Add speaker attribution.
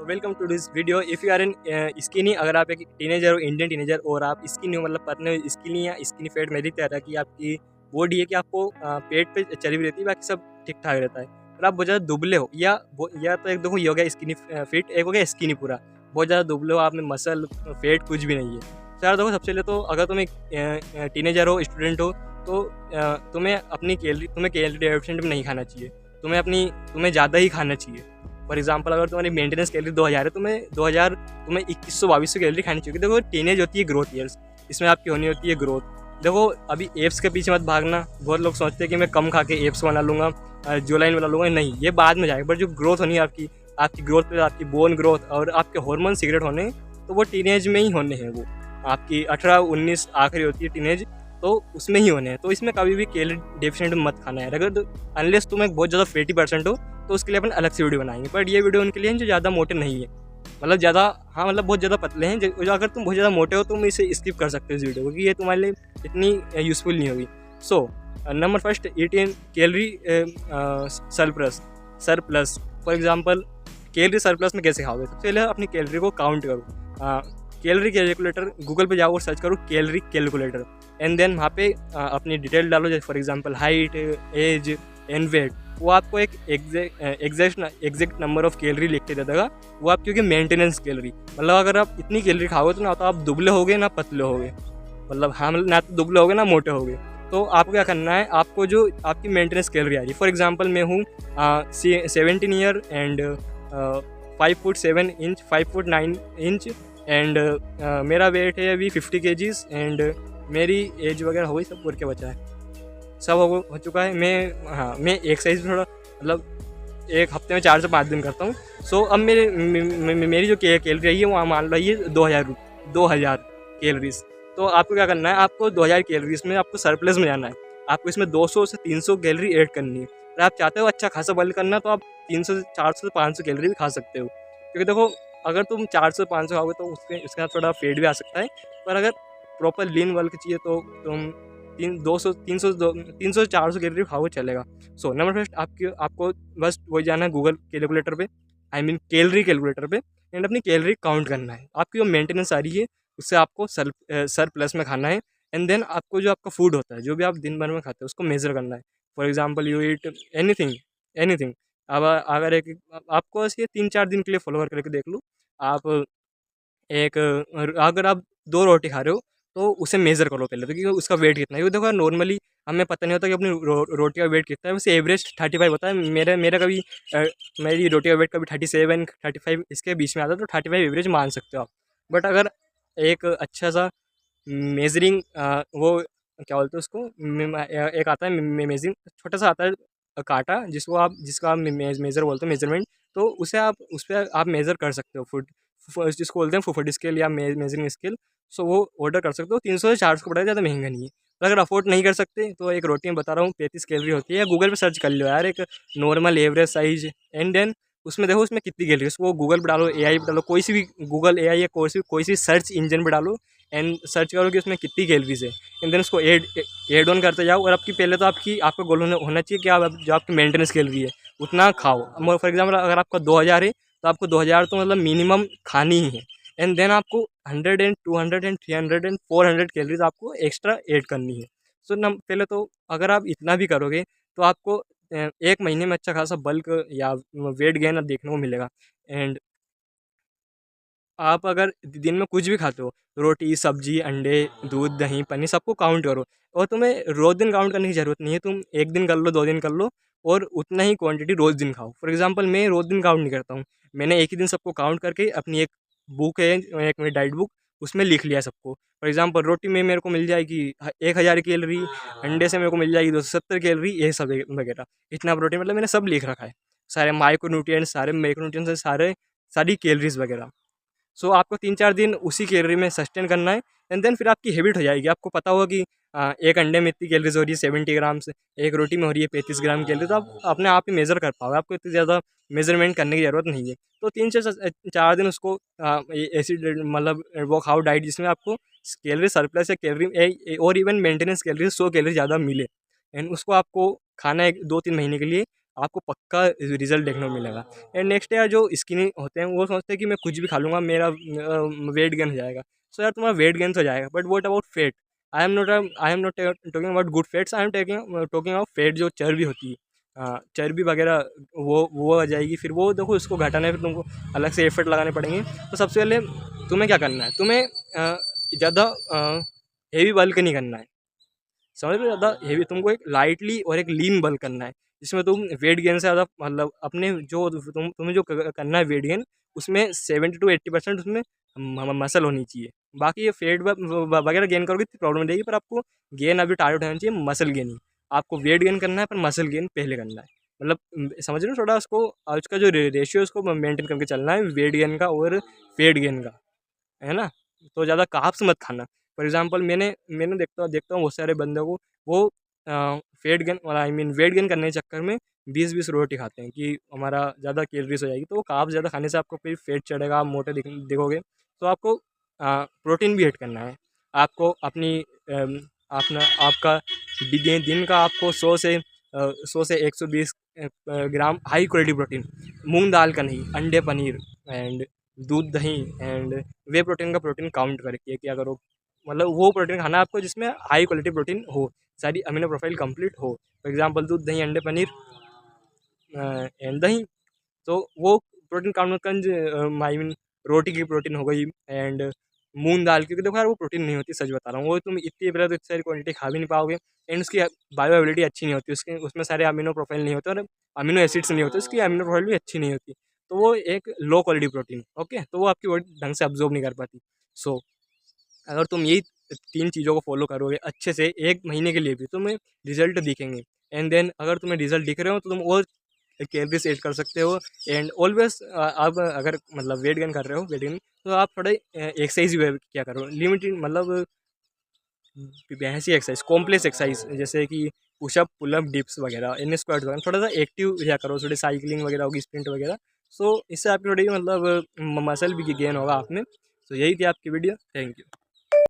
Speaker 1: Welcome to this video. If you are an skinny, अगर आप एक टीनेजर हो, इंडियन टीनेजर, और आप स्किनी हो, मतलब पतले हो, स्किनी या स्किनी फैट मेरी तरह की आपकी बॉडी है कि आपको पेट पे चर्बी रहती है, बाकी सब ठीक ठाक रहता है। और आप बहुत ज़्यादा दुबले हो या तो एक देखो ये हो गया स्किनी फिट, एक हो गया स्किनी पूरा। बहुत ज़्यादा दुबले हो, आप में मसल फैट कुछ भी नहीं है। तो यार देखो, सबसे पहले तो अगर तुम एक टीनेजर हो, स्टूडेंट हो, तो तुम्हें कैलोरी डेफिशिएंट में नहीं खाना चाहिए। तुम्हें ज़्यादा ही खाना चाहिए। फॉर एग्जाम्पल, अगर तुम्हारी मेंटेनेंस कैलोरी 2000 है, तुम्हें 2100-2200 कैलोरी खानी चाहिए। देखो, टीनेज होती है ग्रोथ ईयर्स, इसमें आपकी होनी होती है ग्रोथ। देखो, अभी एप्स के पीछे मत भागना। बहुत लोग सोचते हैं कि मैं कम खा के एप्स बना लूँगा, जो लाइन बना लूँगा। नहीं, ये बाद में जाएगा। बट जो ग्रोथ होनी है आपकी ग्रोथ पे, आपकी बोन ग्रोथ और आपके हार्मोन सीक्रेट होने, तो वो टीनेज में ही होने हैं। वो आपकी 18-19 आखिरी होती है टीनेज, तो उसमें ही होने हैं। तो इसमें कभी भी कैलोरी डेफिशिएंट मत खाना है। अगर अनलेस तुम एक बहुत ज़्यादा फैटी पर्सन हो, तो उसके लिए अपन अलग से वीडियो बनाएंगे। बट ये वीडियो उनके लिए है जो ज़्यादा मोटे नहीं है, मतलब ज़्यादा, हाँ मतलब बहुत ज़्यादा पतले हैं। जो अगर तुम बहुत ज़्यादा मोटे हो, तुम इसे स्किप कर सकते हो इस वीडियो को, क्योंकि ये तुम्हारे लिए इतनी यूज़फुल नहीं होगी। So number first, eat in calorie surplus. For example, calorie surplus में कैसे खाओगे? सबसे पहले अपनी कैलोरी को काउंट करो। कैलोरी कैलकुलेटर, गूगल पे जाओ और सर्च करो कैलोरी कैलकुलेटर, एंड देन वहाँ पे अपनी डिटेल डालो, जैसे for example height, age and weight. वो आपको एक एग्जैक्ट नंबर ऑफ कैलोरी लिख के दे देगा। वो आप, क्योंकि मेंटेनेंस कैलोरी, मतलब अगर आप इतनी कैलोरी खाओगे तो ना तो आप दुबले होगे ना पतले होगे, मतलब हाँ, मतलब ना तो दुबले होगे ना मोटे होगे। तो आपको क्या करना है, आपको जो आपकी मेंटेनेंस कैलोरी आ रही है, फॉर एग्जांपल मैं हूँ 17 year and 5 foot 7 inch, 5 foot 9 inch, and मेरा वेट है अभी 50 kgs, एंड मेरी एज वगैरह हो गई, सब पूर के बचा है, सब हो चुका है। मैं एक्सरसाइज थोड़ा, मतलब एक हफ्ते में 4 से 5 दिन करता हूँ। सो अब मेरी जो कैलोरी रही है वो मान लो ये 2000 कैलोरीज। तो आपको क्या करना है, आपको 2000 कैलोरीज में आपको सरप्लस में जाना है। आपको इसमें 200 से 300 कैलोरी ऐड करनी है। अगर आप चाहते हो अच्छा खासा बल्क करना, तो आप 300 से 400 से 500 कैलोरी भी खा सकते हो। क्योंकि देखो, अगर तुम 400 से 500 खाओगे तो उसके साथ थोड़ा फेट भी आ सकता है। पर अगर प्रॉपर लीन बल्क चाहिए तो तुम 300 से 400 कैलोरी खाओगे, चलेगा। सो नंबर फर्स्ट, आपको बस वही जाना है गूगल कैलकुलेटर पे, आई मीन कैलोरी कैलकुलेटर पे, एंड अपनी कैलोरी काउंट करना है। आपकी जो मेंटेनेंस आ रही है उससे आपको सर प्लस में खाना है। एंड देन आपको जो आपका फूड होता है, जो भी आप दिन भर में खाते हो, उसको मेज़र करना है। For example, you eat anything. अब अगर आपको ऐसे 3-4 दिन के लिए फॉलो करके देख लो। आप अगर आप 2 रोटी खा रहे हो, तो उसे मेज़र करो पहले तो, कि उसका वेट कितना है। क्योंकि देखो, नॉर्मली हमें पता नहीं होता कि अपनी रोटी का वेट कितना है। वैसे एवरेज 35 होता है। मेरा कभी मेरी रोटी का वेट कभी 37-35 इसके बीच में आता है, तो 35 एवरेज मान सकते हो आप। बट अगर एक अच्छा सा मेजरिंग, वो क्या बोलते हैं उसको, एक आता है मेजरिंग, छोटा सा आता है कांटा, जिसका आप मेज़र बोलते हो, मेजरमेंट। तो उसे आप उस पर आप मेज़र कर सकते हो फूड, जिसको बोलते हैं फूड स्केल या मेजरिंग स्केल। सो वो ऑर्डर कर सकते हो। 300 से 400 का पड़ेगा, ज़्यादा महंगा नहीं है। और अगर अफोर्ड नहीं कर सकते, तो एक रोटी में बता रहा हूँ 35 कैलोरी होती है। या गूगल पे सर्च कर लो यार, एक normal average size, and then उसमें देखो उसमें कितनी कैलोरी है। उसको गूगल पे डालो, एआई पे डालो, कोई सी भी गूगल एआई या कोई सी सर्च इंजन पे डालो, एंड सर्च करो कि उसमें कितनी कैलोरीज है। एंड देन उसको एड ऑन करते जाओ। और आपकी पहले तो आपका गोल होना चाहिए कि आप जो आपकी मेंटेनेंस कैलोरी है उतना खाओ। फॉर एग्जाम्पल, अगर आपका 2000 है, तो आपको 2000 तो मतलब मिनिमम खानी ही है। एंड देन आपको 100 एंड 200 एंड 300 एंड 400 कैलोरीज आपको एक्स्ट्रा ऐड करनी है। सो पहले तो अगर आप इतना भी करोगे, तो आपको 1 महीने में अच्छा खासा बल्क या वेट गेन देखने को मिलेगा। एंड आप अगर दिन में कुछ भी खाते हो, रोटी, सब्जी, अंडे, दूध, दही, पनीर, सबको काउंट करो। और तुम्हें रोज़ दिन काउंट करने की ज़रूरत नहीं है। तुम 1 दिन कर लो, 2 दिन कर लो, और उतना ही क्वांटिटी रोज़ दिन खाओ। फॉर एग्जांपल, मैं रोज़ दिन काउंट नहीं करता हूँ। मैंने एक ही दिन सबको काउंट करके अपनी एक बुक है, एक मेरी डाइट बुक, उसमें लिख लिया सबको। फॉर एग्जांपल, रोटी में मेरे को मिल जाएगी 1000 कैलोरी, अंडे से मेरे को मिल जाएगी 270 कैलोरी, ये सब वगैरह। इतना प्रोटीन, मतलब मैंने सब लिख रखा है। सारे माइक्रोन्यूट्रिएंट्स, सारे मैक्रोन्यूट्रिएंट्स, सारी कैलोरीज वगैरह। सो आपको 3-4 दिन उसी कैलोरी में सस्टेन करना है। एंड देन फिर आपकी हैबिट हो जाएगी। आपको पता होगा कि एक अंडे में इतनी कैलोरीज हो रही है 70 ग्राम्स, एक रोटी में हो रही है 35 ग्राम कैलोरी। तो आप अपने आप ही मेज़र कर पाओगे, आपको इतनी ज़्यादा मेज़रमेंट करने की ज़रूरत नहीं है। तो 3 से 4 दिन उसको ऐसी मतलब वो खाओ डाइट, जिसमें आपको कैलोरी सरप्लस या कैलोरी और इवन मेंटेनेंस कैलोरी 100 कैलोरी ज़्यादा मिले। एंड उसको आपको खाना है 2-3 महीने के लिए। आपको पक्का रिजल्ट देखने को मिलेगा। एंड नेक्स्ट यार जो स्किनी होते हैं वो सोचते हैं कि मैं कुछ भी खा लूँगा मेरा वेट गेन हो जाएगा। सो यार तुम्हारा वेट गेन तो हो जाएगा, but what about fat? I am not talking about good fats, I am talking about fat जो चर्बी होती है, चर्बी वगैरह वो आ जाएगी। फिर वो देखो उसको घटाना है, फिर तुमको अलग से एफर्ट लगाने पड़ेंगे। तो सबसे पहले तुम्हें क्या करना है, तुम्हें ज़्यादा हेवी बल्क नहीं करना है, समझ रहे हो? ज़्यादा हेवी, तुमको एक लाइटली और एक लीन बल्क करना है, जिसमें तुम वेट गेन से ज़्यादा मतलब अपने जो तुम्हें जो करना है वेट गेन, उसमें 70 to 80% उसमें मसल होनी चाहिए। बाकी ये फेट वगैरह गेन करोगे तो प्रॉब्लम नहीं रहेगी, पर आपको गेन अभी टारगेट होना चाहिए मसल गेन ही। आपको वेट गेन करना है पर मसल गेन पहले करना है, मतलब समझ रहे हो थोड़ा उसको, उसका जो रेशियो है उसको मेंटेन करके चलना है, वेट गेन का और फेट गेन का, है ना? तो ज़्यादा कार्ब्स मत खाना। फॉर एग्ज़ाम्पल मैंने मैंने देखता हूँ बहुत सारे बंदों को, वो fat gain I mean weight gain करने के चक्कर में 20-20 रोटी खाते हैं कि हमारा ज़्यादा कैलोरीज हो जाएगी। तो वो कार्ब्स ज़्यादा खाने से आपको फिर फेट चढ़ेगा, आप मोटे दिखोगे। तो आपको प्रोटीन भी ऐड करना है। आपको अपनी अपना आपका दिन का आपको 100 से 120 ग्राम हाई क्वालिटी प्रोटीन, मूंग दाल का नहीं, अंडे, पनीर एंड दूध, दही एंड वे प्रोटीन का प्रोटीन काउंट करके क्या करो, मतलब वो प्रोटीन खाना है आपको जिसमें हाई क्वालिटी प्रोटीन हो, सारी अमीनो प्रोफाइल कंप्लीट हो। फॉर एग्जांपल दूध, दही, अंडे, पनीर एंड दही। तो वो प्रोटीन काउंट कर आई मीन रोटी की प्रोटीन हो गई एंड मूंग दाल, क्योंकि देखो यार वो प्रोटीन नहीं होती, सच बता रहा हूँ। वो तुम इतनी पहले तो इतनी सारी क्वांटिटी खा भी नहीं पाओगे एंड उसकी बायोएबिलिटी अच्छी नहीं होती, उसके उसमें सारे अमीनो प्रोफाइल नहीं होते और अमीनो एसिड्स नहीं होते, उसकी अमीनो प्रोफाइल भी अच्छी नहीं होती। तो वो एक लो क्वालिटी प्रोटीन, ओके, तो वो आपकी बॉडी ढंग से अब्जॉर्ब नहीं कर पाती। सो अगर तुम यही 3 चीज़ों को फॉलो करोगे अच्छे से 1 महीने के लिए भी, तुम्हें रिजल्ट दिखेंगे। एंड देन अगर तुम्हें रिजल्ट दिख रहे हो तो तुम और कैलोरीज ऐड कर सकते हो। एंड ऑलवेज आप अगर मतलब वेट गेन कर रहे हो, वेट गेन, तो आप थोड़े एक्सरसाइज भी क्या करो, लिमिटेड मतलब ऐसी एक्सरसाइज, कॉम्प्लेक्स एक्सरसाइज जैसे कि पुशअप, पुलअप, डिप्स वगैरह, इन स्क्वाट वगैरह, थोड़ा सा एक्टिव या करो, थोड़ी साइकिलिंग वगैरह होगी, स्प्रिंट वगैरह। सो इससे आपकी थोड़ी मतलब मसल भी गेन होगा आप में। सो यही थी आपकी वीडियो, थैंक यू।